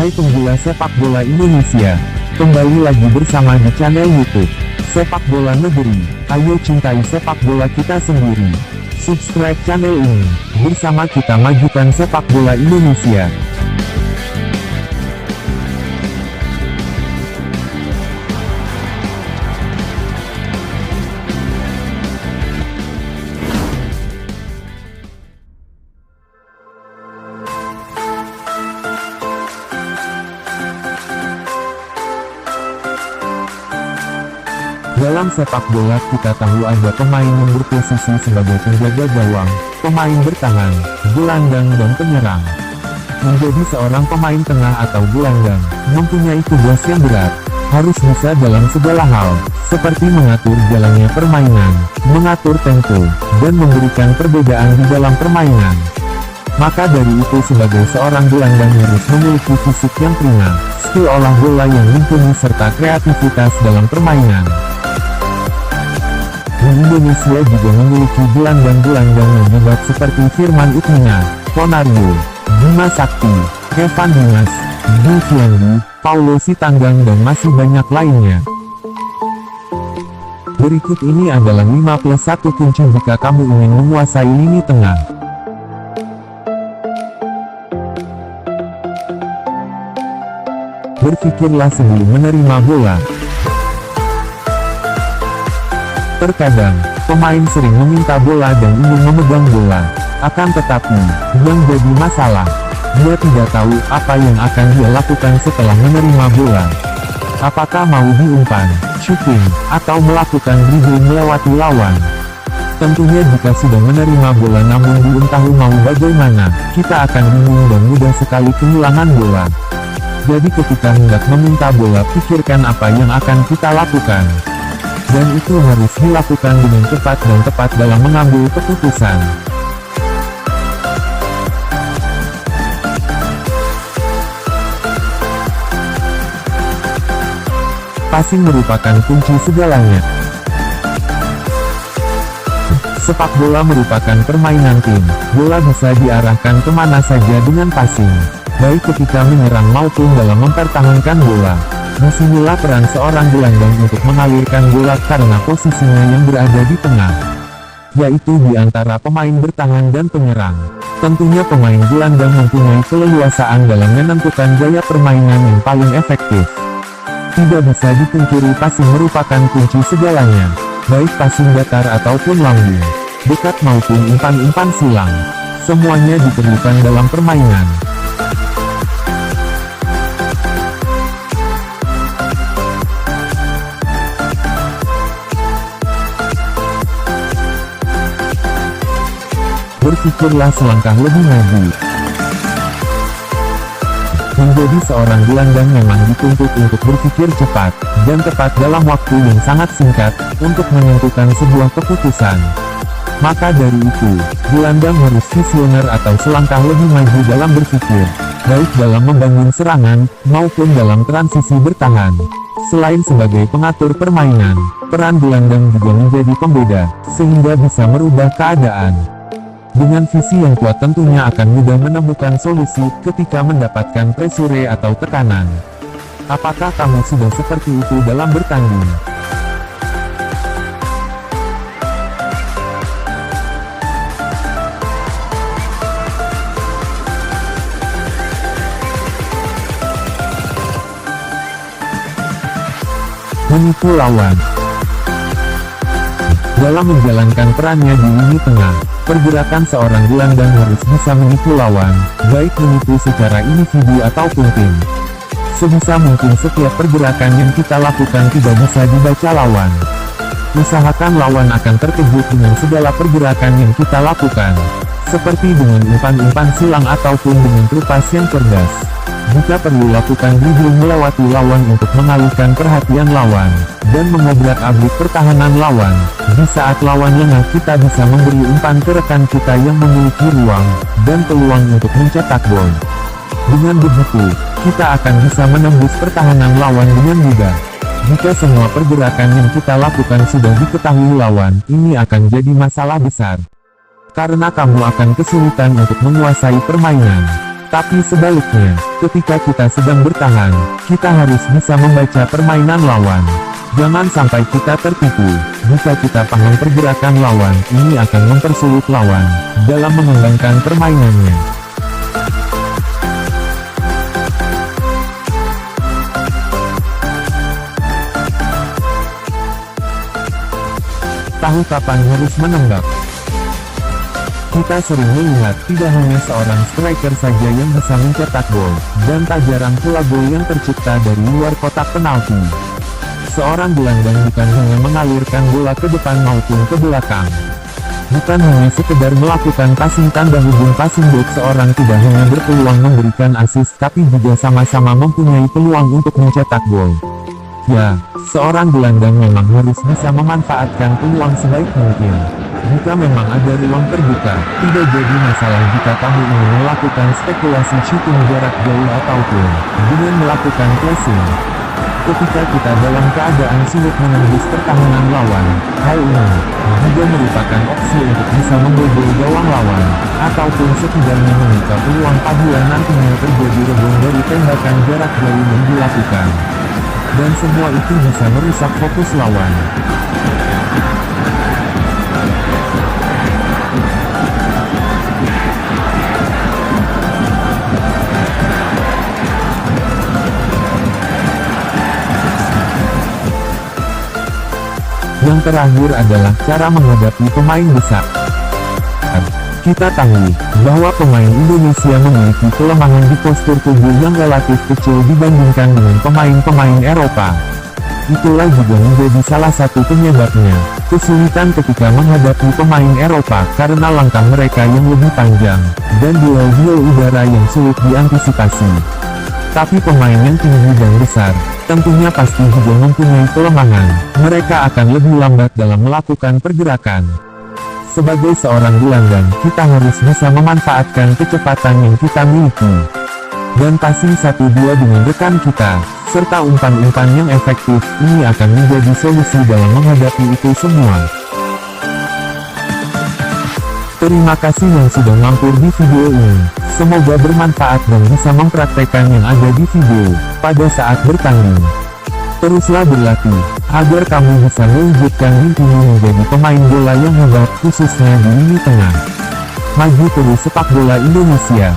Hai penggila sepak bola Indonesia, kembali lagi bersama di channel YouTube Sepak Bola Negeri. Ayo cintai sepak bola kita sendiri. Subscribe channel ini, bersama kita majukan sepak bola Indonesia. Dalam sepak bola kita tahu ada pemain yang berposisi sebagai penjaga gawang, pemain bertahan, gelandang dan penyerang. Menjadi seorang pemain tengah atau gelandang, mempunyai tugas yang berat. Harus bisa dalam segala hal, seperti mengatur jalannya permainan, mengatur tempo, dan memberikan perbedaan di dalam permainan. Maka dari itu sebagai seorang gelandang harus memiliki fisik yang prima, skill olah bola yang mumpuni serta kreativitas dalam permainan. Di Indonesia juga memiliki gelandang-gelandang yang hebat seperti Firman Utina, Ponario, Bima Sakti, Evan Dimas, Julfiandi, Paulo Sitanggang dan masih banyak lainnya. Berikut ini adalah 5+1 kunci jika kamu ingin menguasai lini tengah. Berpikirlah sebelum menerima bola. Terkadang, pemain sering meminta bola dan ingin memegang bola. Akan tetapi, yang jadi masalah, dia tidak tahu apa yang akan dia lakukan setelah menerima bola. Apakah mau diumpan, shooting, atau melakukan dribbling melewati lawan. Tentunya jika sudah menerima bola namun belum tahu mau bagaimana, kita akan bingung dan mudah sekali kehilangan bola. Jadi ketika hendak meminta bola, pikirkan apa yang akan kita lakukan. Dan itu harus dilakukan dengan cepat dan tepat dalam mengambil keputusan. Passing merupakan kunci segalanya. Sepak bola merupakan permainan tim. Bola bisa diarahkan kemana saja dengan passing, baik ketika menyerang maupun dalam mempertahankan bola. Disinilah peran seorang gelandang untuk mengalirkan bola karena posisinya yang berada di tengah, yaitu di antara pemain bertahan dan penyerang. Tentunya pemain gelandang mempunyai keleluasaan dalam menentukan gaya permainan yang paling efektif. Tidak bisa dipungkiri passing merupakan kunci segalanya, baik passing datar ataupun lambung, dekat maupun umpan-umpan silang. Semuanya diperlukan dalam permainan. Berpikirlah selangkah lebih maju. Menjadi seorang gelandang memang dituntut untuk berpikir cepat dan tepat dalam waktu yang sangat singkat untuk menentukan sebuah keputusan. Maka dari itu, gelandang harus visioner atau selangkah lebih maju dalam berpikir, baik dalam membangun serangan maupun dalam transisi bertahan. Selain sebagai pengatur permainan, peran gelandang juga menjadi pembeda, sehingga bisa merubah keadaan. Dengan visi yang kuat tentunya akan mudah menemukan solusi ketika mendapatkan pressure atau tekanan. Apakah kamu sudah seperti itu dalam bertanding? Menipu lawan. Dalam menjalankan perannya di lini tengah, pergerakan seorang gelandang harus bisa menipu lawan, baik menipu secara individu ataupun tim. Sebisa mungkin setiap pergerakan yang kita lakukan tidak bisa dibaca lawan. Usahakan lawan akan terkejut dengan segala pergerakan yang kita lakukan, seperti dengan umpan-umpan silang ataupun dengan trupas yang cerdas. Jika perlu, lakukan dribbling melewati lawan untuk mengalihkan perhatian lawan, dan mengobrak-abrik pertahanan lawan. Di saat lawan lengah kita bisa memberi umpan ke rekan kita yang memiliki ruang, dan peluang untuk mencetak gol. Dengan begitu, kita akan bisa menembus pertahanan lawan dengan mudah. Jika semua pergerakan yang kita lakukan sudah diketahui lawan, ini akan jadi masalah besar. Karena kamu akan kesulitan untuk menguasai permainan. Tapi sebaliknya, ketika kita sedang bertahan, kita harus bisa membaca permainan lawan. Jangan sampai kita tertipu. Jika kita paham pergerakan lawan, ini akan mempersulit lawan dalam mengembangkan permainannya. Tahu kapan harus menenggak. Kita sering melihat tidak hanya seorang striker saja yang bisa mencetak gol, dan tak jarang pula gol yang tercipta dari luar kotak penalti. Seorang gelandang bukan hanya mengalirkan bola ke depan maupun ke belakang. Bukan hanya sekedar melakukan passing tanda hubung passing back, seorang tidak hanya berpeluang memberikan assist tapi juga sama-sama mempunyai peluang untuk mencetak gol. Ya, seorang gelandang memang harus bisa memanfaatkan peluang sebaik mungkin. Jika memang ada ruang terbuka, tidak jadi masalah jika kamu ingin melakukan spekulasi shooting jarak jauh ataupun dengan melakukan pressing. Ketika kita dalam keadaan sulit menembus pertahanan lawan, hal ini juga merupakan opsi untuk bisa membobol gawang lawan, ataupun setidaknya membuka peluang apabila nantinya terjadi rebung dari tembakan jarak jauh yang dilakukan. Dan semua itu bisa merusak fokus lawan. Yang terakhir adalah cara menghadapi pemain besar. Kita tahu bahwa pemain Indonesia memiliki kelemahan di postur tubuh yang relatif kecil dibandingkan dengan pemain-pemain Eropa. Itulah juga menjadi salah satu penyebabnya kesulitan ketika menghadapi pemain Eropa karena langkah mereka yang lebih panjang dan duel-duel udara yang sulit diantisipasi. Tapi pemain yang tinggi dan besar tentunya pasti juga mempunyai kelemahan. Mereka akan lebih lambat dalam melakukan pergerakan. Sebagai seorang gelandang, kita harus bisa memanfaatkan kecepatan yang kita miliki. Dan passing 1-2 dengan rekan kita, serta umpan-umpan yang efektif, ini akan menjadi solusi dalam menghadapi itu semua. Terima kasih yang sudah mampir di video ini. Semoga bermanfaat dan bisa mempraktekkan yang ada di video pada saat bertanding. Teruslah berlatih, agar kamu bisa mewujudkan mimpimu menjadi pemain bola yang hebat, khususnya di lini tengah. Maju terus sepak bola Indonesia!